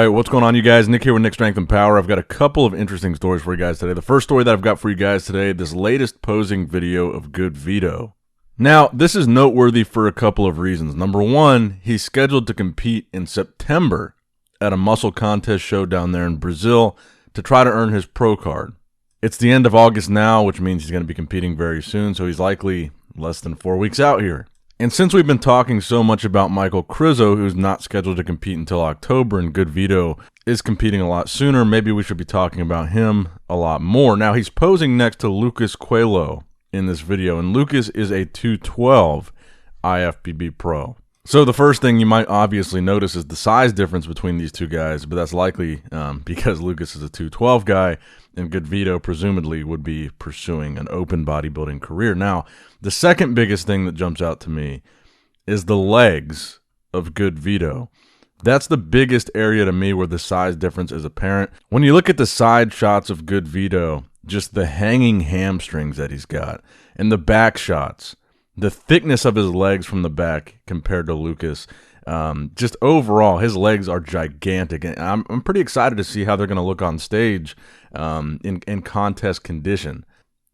Alright, what's going on, you guys? Nick here with Nick Strength and Power. I've got a couple of interesting stories for you guys today. The first story that I've got for you guys today, this latest posing video of GoodVito. Now, this is noteworthy for a couple of reasons. Number one, he's scheduled to compete in September at a muscle contest show down there in Brazil to try to earn his pro card. It's the end of August now, which means he's going to be competing very soon, so he's likely less than 4 weeks out here. And since we've been talking so much about Michael Krizo, who's not scheduled to compete until October, and GoodVito is competing a lot sooner, maybe we should be talking about him a lot more. Now, he's posing next to Lucas Coehlo in this video, and Lucas is a 212 IFBB pro. So the first thing you might obviously notice is the size difference between these two guys, but that's likely because Lucas is a 212 guy, and GoodVito presumably would be pursuing an open bodybuilding career. Now, the second biggest thing that jumps out to me is the legs of GoodVito. That's the biggest area to me where the size difference is apparent. When you look at the side shots of GoodVito, just the hanging hamstrings that he's got, and the back shots, the thickness of his legs from the back compared to Lucas, just overall, his legs are gigantic. And I'm pretty excited to see how they're going to look on stage in contest condition.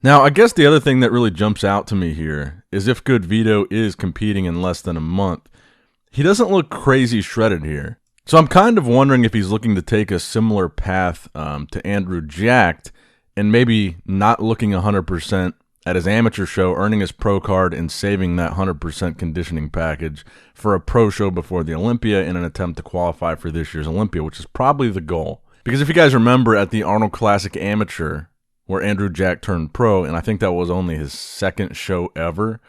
Now, I guess the other thing that really jumps out to me here is if GoodVito is competing in less than a month, he doesn't look crazy shredded here. So I'm kind of wondering if he's looking to take a similar path to Andrew Jacked and maybe not looking 100% at his amateur show, earning his pro card and saving that 100% conditioning package for a pro show before the Olympia in an attempt to qualify for this year's Olympia, which is probably the goal. Because if you guys remember at the Arnold Classic Amateur, where Andrew Jack turned pro, and I think that was only his second show ever,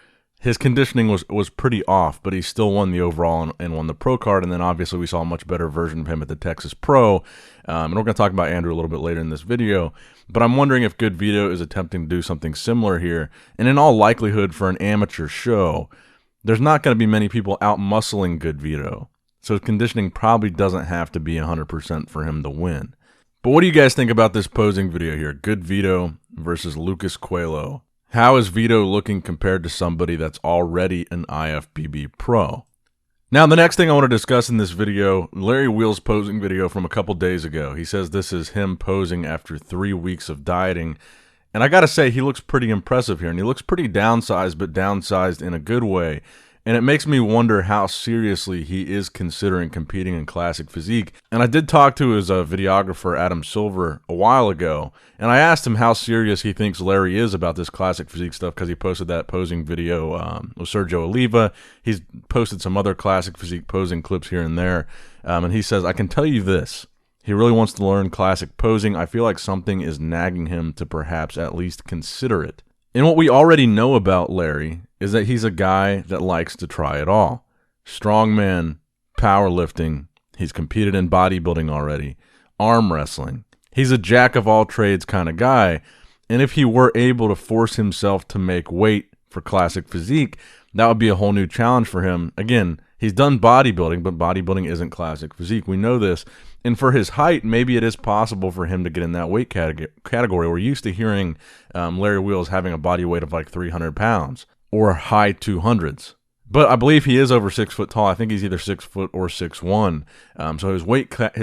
his conditioning was pretty off, but he still won the overall and won the pro card, and then obviously we saw a much better version of him at the Texas Pro, and we're going to talk about Andrew a little bit later in this video, but I'm wondering if GoodVito is attempting to do something similar here, and in all likelihood for an amateur show, there's not going to be many people out-muscling GoodVito, so his conditioning probably doesn't have to be 100% for him to win. But what do you guys think about this posing video here? GoodVito versus Lucas Coehlo. How is Vito looking compared to somebody that's already an IFBB pro? Now, the next thing I want to discuss in this video, Larry Wheels' posing video from a couple days ago. He says this is him posing after 3 weeks of dieting. And I got to say, he looks pretty impressive here. And he looks pretty downsized, but downsized in a good way. And it makes me wonder how seriously he is considering competing in Classic Physique. And I did talk to his videographer, Adam Silver, a while ago. And I asked him how serious he thinks Larry is about this Classic Physique stuff because he posted that posing video with Sergio Oliva. He's posted some other Classic Physique posing clips here and there. And he says, I can tell you this. He really wants to learn classic posing. I feel like something is nagging him to perhaps at least consider it. And what we already know about Larry is that he's a guy that likes to try it all. Strongman, powerlifting, he's competed in bodybuilding already, arm wrestling. He's a jack of all trades kind of guy, and if he were able to force himself to make weight for Classic Physique, that would be a whole new challenge for him. Again, he's done bodybuilding, but bodybuilding isn't Classic Physique. We know this. And for his height, maybe it is possible for him to get in that weight category. We're used to hearing Larry Wheels having a body weight of like 300 pounds or high 200s. But I believe he is over 6 foot tall. I think he's either 6 foot or 6'1". So his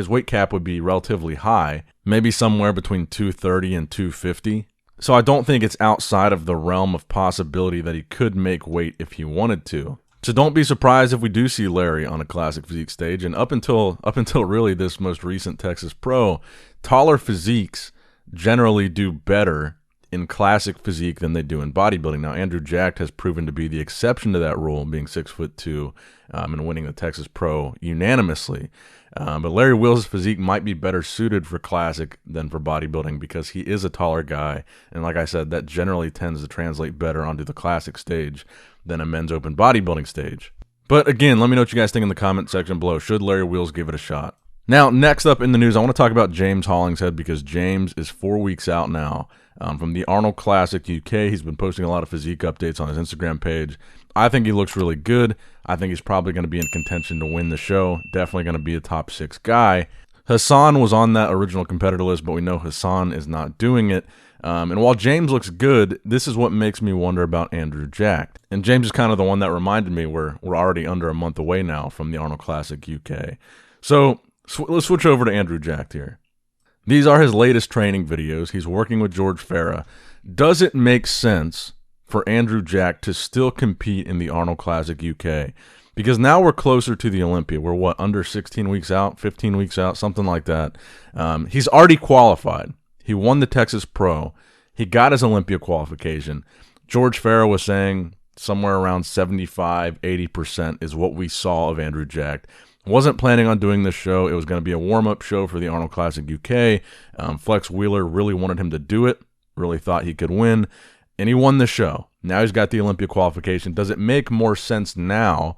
weight cap would be relatively high, maybe somewhere between 230 and 250. So I don't think it's outside of the realm of possibility that he could make weight if he wanted to. So don't be surprised if we do see Larry on a Classic Physique stage. And up until really this most recent Texas Pro, taller physiques generally do better in Classic Physique than they do in bodybuilding. Now, Andrew Jacked has proven to be the exception to that rule, being 6'2" and winning the Texas Pro unanimously. But Larry Wheels' physique might be better suited for Classic than for bodybuilding because he is a taller guy. And like I said, that generally tends to translate better onto the Classic stage than a men's open bodybuilding stage. But again, let me know what you guys think in the comment section below. Should Larry Wheels give it a shot? Now, next up in the news, I want to talk about James Hollingshed because James is 4 weeks out now from the Arnold Classic UK. He's been posting a lot of physique updates on his Instagram page. I think he looks really good. I think he's probably going to be in contention to win the show. Definitely going to be a top 6 guy. Hassan was on that original competitor list, but we know Hassan is not doing it. And while James looks good, this is what makes me wonder about Andrew Jacked. And James is kind of the one that reminded me we're already under a month away now from the Arnold Classic UK. So Let's switch over to Andrew Jack here. These are his latest training videos. He's working with George Farah. Does it make sense for Andrew Jack to still compete in the Arnold Classic UK? Because now we're closer to the Olympia. We're, what, under 16 weeks out, 15 weeks out, something like that. He's already qualified. He won the Texas Pro. He got his Olympia qualification. George Farah was saying somewhere around 75, 80% is what we saw of Andrew Jack. Wasn't planning on doing this show. It was going to be a warm-up show for the Arnold Classic UK. Flex Wheeler really wanted him to do it, really thought he could win, and he won the show. Now he's got the Olympia qualification. Does it make more sense now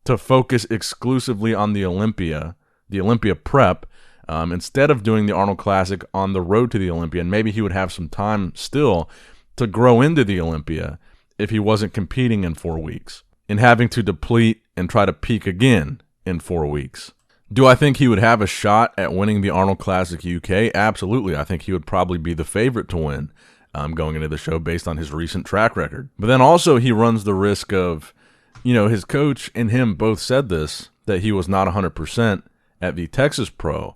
to focus exclusively on the Olympia prep, instead of doing the Arnold Classic on the road to the Olympia? And maybe he would have some time still to grow into the Olympia if he wasn't competing in 4 weeks and having to deplete and try to peak again in 4 weeks. Do I think he would have a shot at winning the Arnold Classic UK? Absolutely. I think he would probably be the favorite to win going into the show based on his recent track record. But then also he runs the risk of, his coach and him both said this, that he was not 100% at the Texas Pro.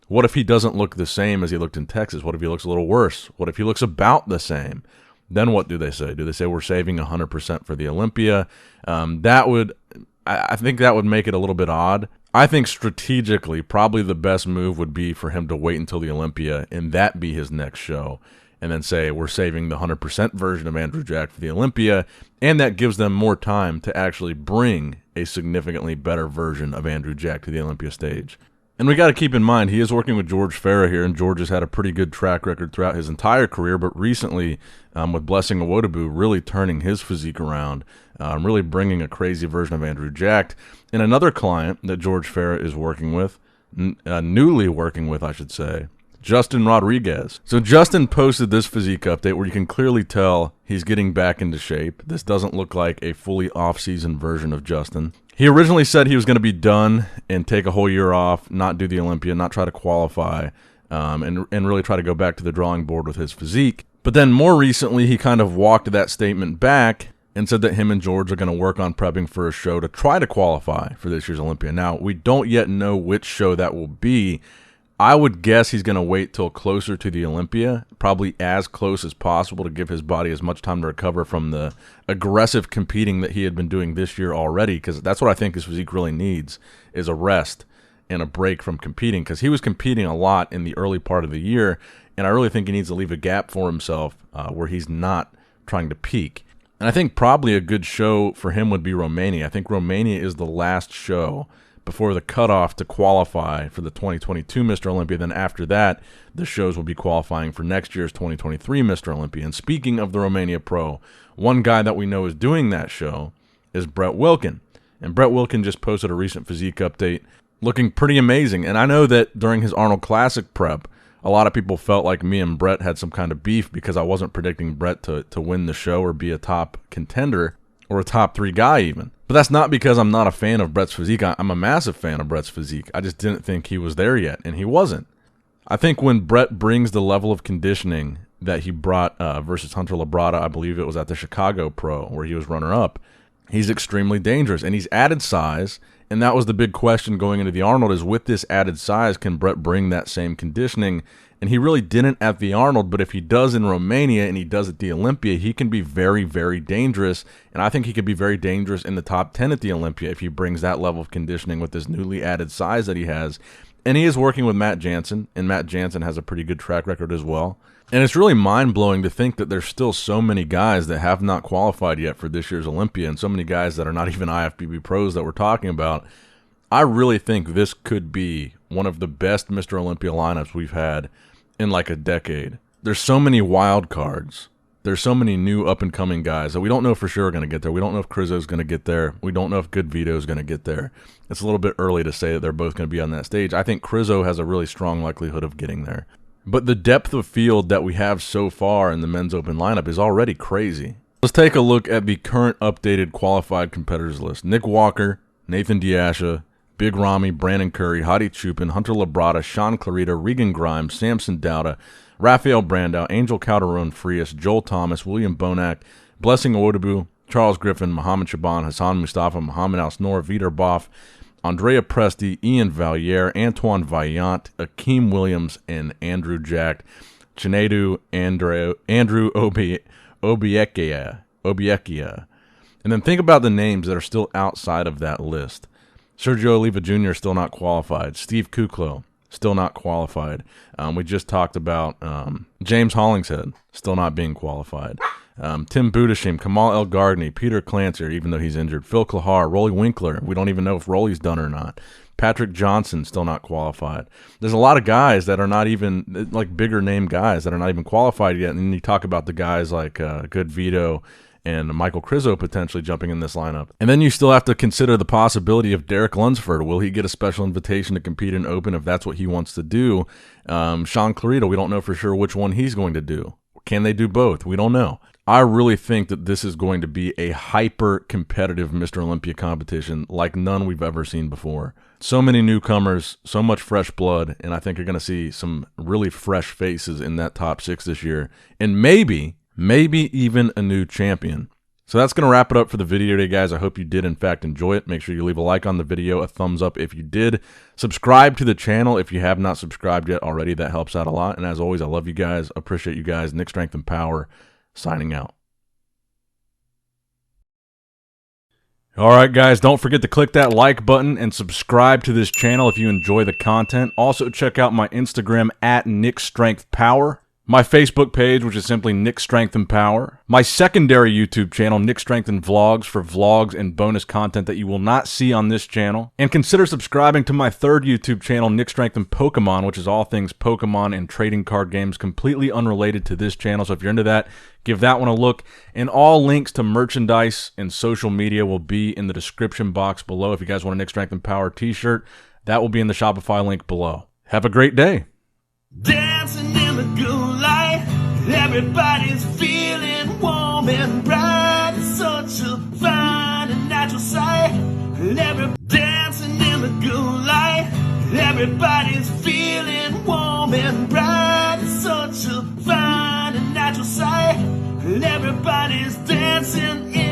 What if he doesn't look the same as he looked in Texas? What if he looks a little worse? What if he looks about the same? Then what do they say? Do they say we're saving 100% for the Olympia? I think that would make it a little bit odd. I think strategically, probably the best move would be for him to wait until the Olympia and that be his next show, and then say we're saving the 100% version of Andrew Jack for the Olympia, and that gives them more time to actually bring a significantly better version of Andrew Jack to the Olympia stage. And we got to keep in mind, he is working with George Farah here, and George has had a pretty good track record throughout his entire career, but recently with Blessing Awodabu really turning his physique around, really bringing a crazy version of Andrew Jack. And another client that George Farah is working with, newly working with, I should say, Justin Rodriguez. So Justin posted this physique update where you can clearly tell he's getting back into shape. This doesn't look like a fully off-season version of Justin. He originally said he was going to be done and take a whole year off, not do the Olympia, not try to qualify, and really try to go back to the drawing board with his physique. But then more recently, he kind of walked that statement back and said that him and George are going to work on prepping for a show to try to qualify for this year's Olympia. Now, we don't yet know which show that will be. I would guess he's going to wait till closer to the Olympia, probably as close as possible to give his body as much time to recover from the aggressive competing that he had been doing this year already, because that's what I think his physique really needs, is a rest and a break from competing, because he was competing a lot in the early part of the year, and I really think he needs to leave a gap for himself where he's not trying to peak. And I think probably a good show for him would be Romania. I think Romania is the last show before the cutoff to qualify for the 2022 Mr. Olympia. Then after that, the shows will be qualifying for next year's 2023 Mr. Olympia. And speaking of the Romania Pro, one guy that we know is doing that show is Brett Wilkin. And Brett Wilkin just posted a recent physique update looking pretty amazing. And I know that during his Arnold Classic prep, a lot of people felt like me and Brett had some kind of beef because I wasn't predicting Brett to win the show or be a top contender or a top 3 guy even. But that's not because I'm not a fan of Brett's physique. I'm a massive fan of Brett's physique. I just didn't think he was there yet, and he wasn't. I think when Brett brings the level of conditioning that he brought versus Hunter Labrada, I believe it was at the Chicago Pro where he was runner-up, he's extremely dangerous. And he's added size, and that was the big question going into the Arnold, is with this added size, can Brett bring that same conditioning? And he really didn't at the Arnold, but if he does in Romania and he does at the Olympia, he can be very, very dangerous. And I think he could be very dangerous in the top 10 at the Olympia if he brings that level of conditioning with this newly added size that he has. And he is working with Matt Jansen, and Matt Jansen has a pretty good track record as well. And it's really mind-blowing to think that there's still so many guys that have not qualified yet for this year's Olympia, and so many guys that are not even IFBB pros that we're talking about. I really think this could be one of the best Mr. Olympia lineups we've had in like a decade. There's so many wild cards. There's so many new up-and-coming guys that we don't know for sure are going to get there. We don't know if Crizzo's going to get there. We don't know if GoodVito is going to get there. It's a little bit early to say that they're both going to be on that stage. I think Crizzo has a really strong likelihood of getting there. But the depth of field that we have so far in the men's open lineup is already crazy. Let's take a look at the current updated qualified competitors list. Nick Walker, Nathan Diasha, Big Ramy, Brandon Curry, Hadi Chupin, Hunter Labrada, Sean Clarita, Regan Grimes, Samson Dowda, Rafael Brandau, Angel Calderon Frias, Joel Thomas, William Bonac, Blessing Awodabu, Charles Griffin, Mohammed Shaban, Hassan Mustafa, Mohammed Al-Snor, Vitor Boff, Andrea Presti, Ian Valliere, Antoine Vaillant, Akeem Williams, and Andrew Jack. Chinedu Andrew Obiekia. And then think about the names that are still outside of that list. Sergio Oliva Jr. still not qualified. Steve Coehlo still not qualified. We just talked about James Hollingshed still not being qualified. Tim Budashim, Kamal El Gardney, Peter Clancer, even though he's injured. Phil Klahar, Rolly Winkler. We don't even know if Rolly's done or not. Patrick Johnson still not qualified. There's a lot of guys that are not even, like bigger name guys that are not even qualified yet. And then you talk about the guys like GoodVito and Michael Krizo potentially jumping in this lineup. And then you still have to consider the possibility of Derek Lunsford. Will he get a special invitation to compete in Open if that's what he wants to do? Sean Clarito, we don't know for sure which one he's going to do. Can they do both? We don't know. I really think that this is going to be a hyper-competitive Mr. Olympia competition like none we've ever seen before. So many newcomers, so much fresh blood, and I think you're going to see some really fresh faces in that top 6 this year, and maybe even a new champion. So that's going to wrap it up for the video today, guys. I hope you did, in fact, enjoy it. Make sure you leave a like on the video, a thumbs up if you did. Subscribe to the channel if you have not subscribed yet already. That helps out a lot. And as always, I love you guys. Appreciate you guys. Nick Strength and Power, signing out. All right, guys, don't forget to click that like button and subscribe to this channel if you enjoy the content. Also, check out my Instagram at Nick Strength Power. My Facebook page, which is simply Nick Strength and Power. My secondary YouTube channel, Nick Strength and Vlogs, for vlogs and bonus content that you will not see on this channel. And consider subscribing to my third YouTube channel, Nick Strength and Pokemon, which is all things Pokemon and trading card games, completely unrelated to this channel. So if you're into that, give that one a look. And all links to merchandise and social media will be in the description box below. If you guys want a Nick Strength and Power t-shirt, that will be in the Shopify link below. Have a great day. Dancing in the good light, everybody's feeling warm and bright. It's such a fine and natural sight. Dancing in the good light, everybody's feeling warm and bright. It's such a fine and natural sight. Everybody's dancing in